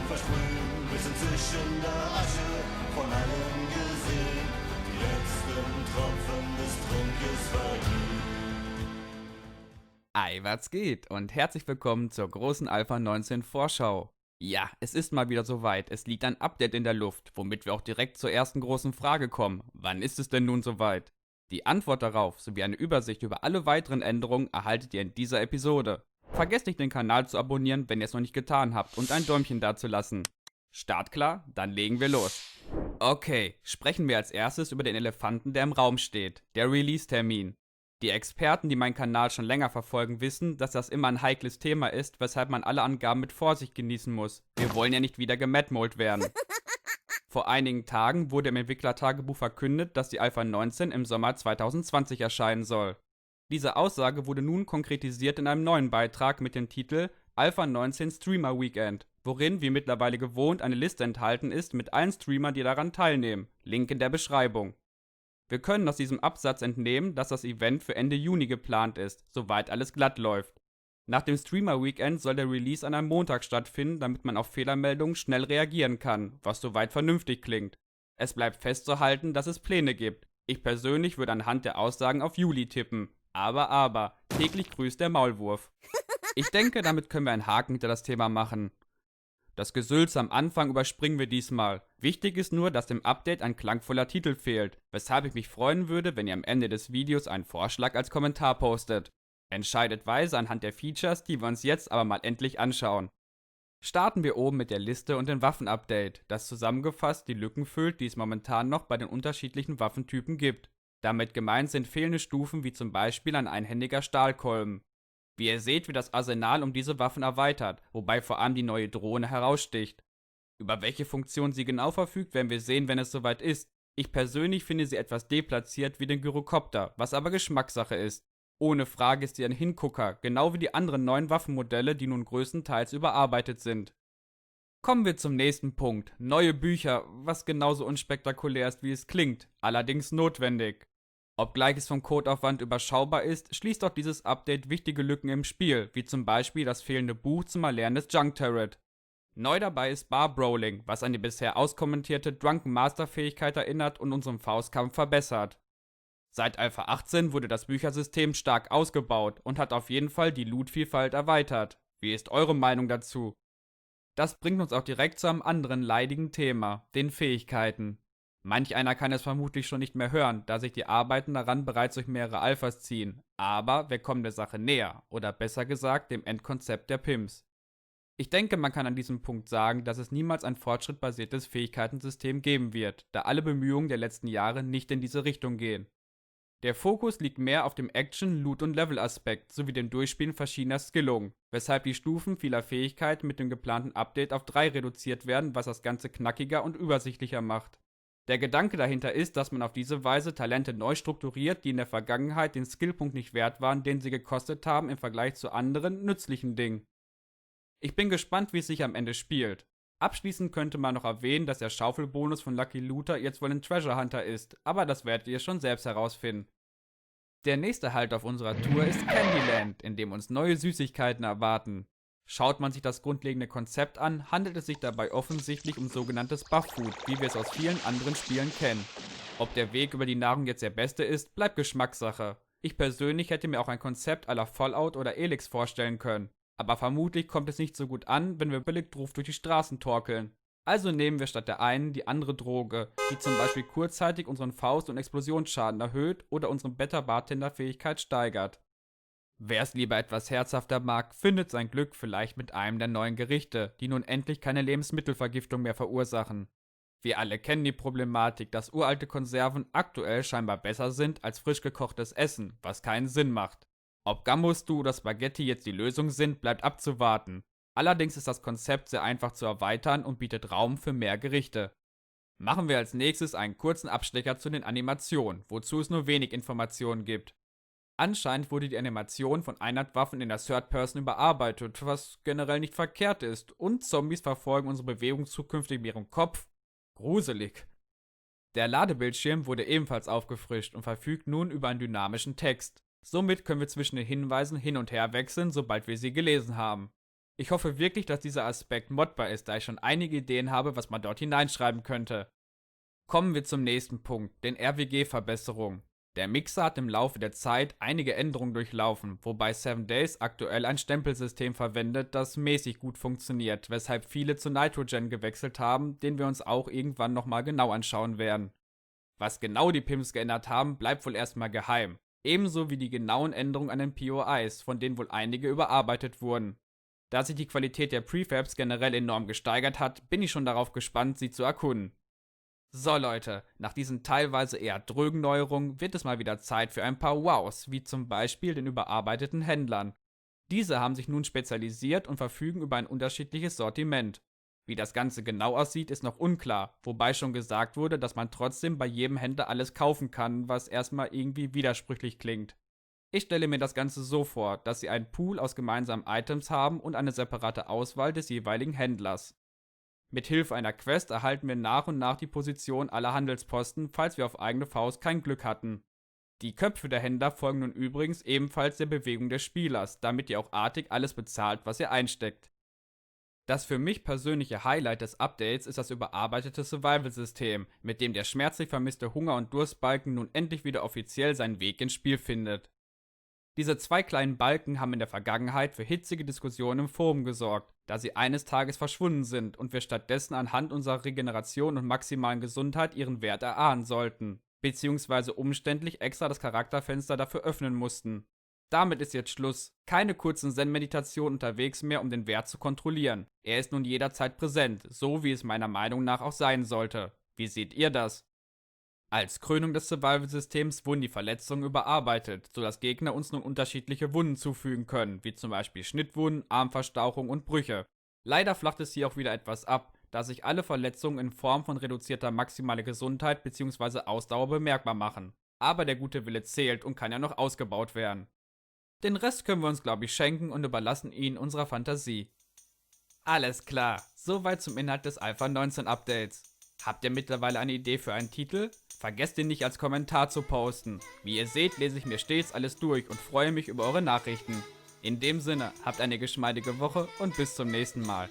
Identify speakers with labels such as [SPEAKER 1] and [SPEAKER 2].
[SPEAKER 1] versprühen, bisschen zwischen der Asche, von allen gesehen, die letzten Tropfen des Trunkes verglühen.
[SPEAKER 2] Ei, was geht? Und herzlich willkommen zur großen Alpha 19 Vorschau. Ja, es ist mal wieder soweit. Es liegt ein Update in der Luft, womit wir auch direkt zur ersten großen Frage kommen. Wann ist es denn nun soweit? Die Antwort darauf sowie eine Übersicht über alle weiteren Änderungen erhaltet ihr in dieser Episode. Vergesst nicht, den Kanal zu abonnieren, wenn ihr es noch nicht getan habt, und ein Däumchen dazulassen. Startklar? Dann legen wir los. Okay, sprechen wir als erstes über den Elefanten, der im Raum steht, der Release-Termin. Die Experten, die meinen Kanal schon länger verfolgen, wissen, dass das immer ein heikles Thema ist, weshalb man alle Angaben mit Vorsicht genießen muss. Wir wollen ja nicht wieder gemadmolt werden. Vor einigen Tagen wurde im Entwicklertagebuch verkündet, dass die Alpha 19 im Sommer 2020 erscheinen soll. Diese Aussage wurde nun konkretisiert in einem neuen Beitrag mit dem Titel Alpha 19 Streamer Weekend, worin, wie mittlerweile gewohnt, eine Liste enthalten ist mit allen Streamern, die daran teilnehmen. Link in der Beschreibung. Wir können aus diesem Absatz entnehmen, dass das Event für Ende Juni geplant ist, soweit alles glatt läuft. Nach dem Streamer Weekend soll der Release an einem Montag stattfinden, damit man auf Fehlermeldungen schnell reagieren kann, was soweit vernünftig klingt. Es bleibt festzuhalten, dass es Pläne gibt. Ich persönlich würde anhand der Aussagen auf Juli tippen. Aber, täglich grüßt der Maulwurf. Ich denke, damit können wir einen Haken hinter das Thema machen. Das Gesülz am Anfang überspringen wir diesmal. Wichtig ist nur, dass dem Update ein klangvoller Titel fehlt, weshalb ich mich freuen würde, wenn ihr am Ende des Videos einen Vorschlag als Kommentar postet. Entscheidet weise anhand der Features, die wir uns jetzt aber mal endlich anschauen. Starten wir oben mit der Liste und dem Waffenupdate, das zusammengefasst die Lücken füllt, die es momentan noch bei den unterschiedlichen Waffentypen gibt. Damit gemeint sind fehlende Stufen wie zum Beispiel ein einhändiger Stahlkolben. Wie ihr seht, wird das Arsenal um diese Waffen erweitert, wobei vor allem die neue Drohne heraussticht. Über welche Funktion sie genau verfügt, werden wir sehen, wenn es soweit ist. Ich persönlich finde sie etwas deplatziert wie den Gyrocopter, was aber Geschmackssache ist. Ohne Frage ist sie ein Hingucker, genau wie die anderen neuen Waffenmodelle, die nun größtenteils überarbeitet sind. Kommen wir zum nächsten Punkt. Neue Bücher, was genauso unspektakulär ist, wie es klingt, allerdings notwendig. Obgleich es vom Codeaufwand überschaubar ist, schließt auch dieses Update wichtige Lücken im Spiel, wie zum Beispiel das fehlende Buch zum Erlernen des Junk Turret. Neu dabei ist Bar Brawling, was an die bisher auskommentierte Drunken Master Fähigkeit erinnert und unseren Faustkampf verbessert. Seit Alpha 18 wurde das Büchersystem stark ausgebaut und hat auf jeden Fall die Loot-Vielfalt erweitert. Wie ist eure Meinung dazu? Das bringt uns auch direkt zu einem anderen leidigen Thema, den Fähigkeiten. Manch einer kann es vermutlich schon nicht mehr hören, da sich die Arbeiten daran bereits durch mehrere Alphas ziehen. Aber wir kommen der Sache näher, oder besser gesagt dem Endkonzept der Pimps. Ich denke, man kann an diesem Punkt sagen, dass es niemals ein fortschrittbasiertes Fähigkeitensystem geben wird, da alle Bemühungen der letzten Jahre nicht in diese Richtung gehen. Der Fokus liegt mehr auf dem Action-, Loot- und Level-Aspekt sowie dem Durchspielen verschiedener Skillungen, weshalb die Stufen vieler Fähigkeiten mit dem geplanten Update auf 3 reduziert werden, was das Ganze knackiger und übersichtlicher macht. Der Gedanke dahinter ist, dass man auf diese Weise Talente neu strukturiert, die in der Vergangenheit den Skillpunkt nicht wert waren, den sie gekostet haben im Vergleich zu anderen, nützlichen Dingen. Ich bin gespannt, wie es sich am Ende spielt. Abschließend könnte man noch erwähnen, dass der Schaufelbonus von Lucky Looter jetzt wohl ein Treasure Hunter ist, aber das werdet ihr schon selbst herausfinden. Der nächste Halt auf unserer Tour ist Candyland, in dem uns neue Süßigkeiten erwarten. Schaut man sich das grundlegende Konzept an, handelt es sich dabei offensichtlich um sogenanntes Buff-Food, wie wir es aus vielen anderen Spielen kennen. Ob der Weg über die Nahrung jetzt der beste ist, bleibt Geschmackssache. Ich persönlich hätte mir auch ein Konzept à la Fallout oder Elix vorstellen können. Aber vermutlich kommt es nicht so gut an, wenn wir billig drauf durch die Straßen torkeln. Also nehmen wir statt der einen die andere Droge, die zum Beispiel kurzzeitig unseren Faust- und Explosionsschaden erhöht oder unsere Beta-Bartender-Fähigkeit steigert. Wer es lieber etwas herzhafter mag, findet sein Glück vielleicht mit einem der neuen Gerichte, die nun endlich keine Lebensmittelvergiftung mehr verursachen. Wir alle kennen die Problematik, dass uralte Konserven aktuell scheinbar besser sind als frisch gekochtes Essen, was keinen Sinn macht. Ob Gammustu oder Spaghetti jetzt die Lösung sind, bleibt abzuwarten. Allerdings ist das Konzept sehr einfach zu erweitern und bietet Raum für mehr Gerichte. Machen wir als nächstes einen kurzen Abstecher zu den Animationen, wozu es nur wenig Informationen gibt. Anscheinend wurde die Animation von Einhandwaffen in der Third Person überarbeitet, was generell nicht verkehrt ist, und Zombies verfolgen unsere Bewegung zukünftig mit ihrem Kopf. Gruselig. Der Ladebildschirm wurde ebenfalls aufgefrischt und verfügt nun über einen dynamischen Text. Somit können wir zwischen den Hinweisen hin und her wechseln, sobald wir sie gelesen haben. Ich hoffe wirklich, dass dieser Aspekt modbar ist, da ich schon einige Ideen habe, was man dort hineinschreiben könnte. Kommen wir zum nächsten Punkt, den RWG-Verbesserungen. Der Mixer hat im Laufe der Zeit einige Änderungen durchlaufen, wobei 7 Days aktuell ein Stempelsystem verwendet, das mäßig gut funktioniert, weshalb viele zu Nitrogen gewechselt haben, den wir uns auch irgendwann nochmal genau anschauen werden. Was genau die Pimps geändert haben, bleibt wohl erstmal geheim. Ebenso wie die genauen Änderungen an den POIs, von denen wohl einige überarbeitet wurden. Da sich die Qualität der Prefabs generell enorm gesteigert hat, bin ich schon darauf gespannt, sie zu erkunden. So Leute, nach diesen teilweise eher drögen Neuerungen wird es mal wieder Zeit für ein paar Wows, wie zum Beispiel den überarbeiteten Händlern. Diese haben sich nun spezialisiert und verfügen über ein unterschiedliches Sortiment. Wie das Ganze genau aussieht, ist noch unklar, wobei schon gesagt wurde, dass man trotzdem bei jedem Händler alles kaufen kann, was erstmal irgendwie widersprüchlich klingt. Ich stelle mir das Ganze so vor, dass sie einen Pool aus gemeinsamen Items haben und eine separate Auswahl des jeweiligen Händlers. Mit Hilfe einer Quest erhalten wir nach und nach die Position aller Handelsposten, falls wir auf eigene Faust kein Glück hatten. Die Köpfe der Händler folgen nun übrigens ebenfalls der Bewegung des Spielers, damit ihr auch artig alles bezahlt, was ihr einsteckt. Das für mich persönliche Highlight des Updates ist das überarbeitete Survival-System, mit dem der schmerzlich vermisste Hunger- und Durstbalken nun endlich wieder offiziell seinen Weg ins Spiel findet. Diese zwei kleinen Balken haben in der Vergangenheit für hitzige Diskussionen im Forum gesorgt, da sie eines Tages verschwunden sind und wir stattdessen anhand unserer Regeneration und maximalen Gesundheit ihren Wert erahnen sollten, beziehungsweise umständlich extra das Charakterfenster dafür öffnen mussten. Damit ist jetzt Schluss. Keine kurzen Zen-Meditationen unterwegs mehr, um den Wert zu kontrollieren. Er ist nun jederzeit präsent, so wie es meiner Meinung nach auch sein sollte. Wie seht ihr das? Als Krönung des Survival-Systems wurden die Verletzungen überarbeitet, sodass Gegner uns nun unterschiedliche Wunden zufügen können, wie zum Beispiel Schnittwunden, Armverstauchung und Brüche. Leider flacht es hier auch wieder etwas ab, da sich alle Verletzungen in Form von reduzierter maximaler Gesundheit bzw. Ausdauer bemerkbar machen. Aber der gute Wille zählt und kann ja noch ausgebaut werden. Den Rest können wir uns, glaube ich, schenken und überlassen ihn unserer Fantasie. Alles klar, soweit zum Inhalt des Alpha 19 Updates. Habt ihr mittlerweile eine Idee für einen Titel? Vergesst ihn nicht als Kommentar zu posten. Wie ihr seht, lese ich mir stets alles durch und freue mich über eure Nachrichten. In dem Sinne, habt eine geschmeidige Woche und bis zum nächsten Mal.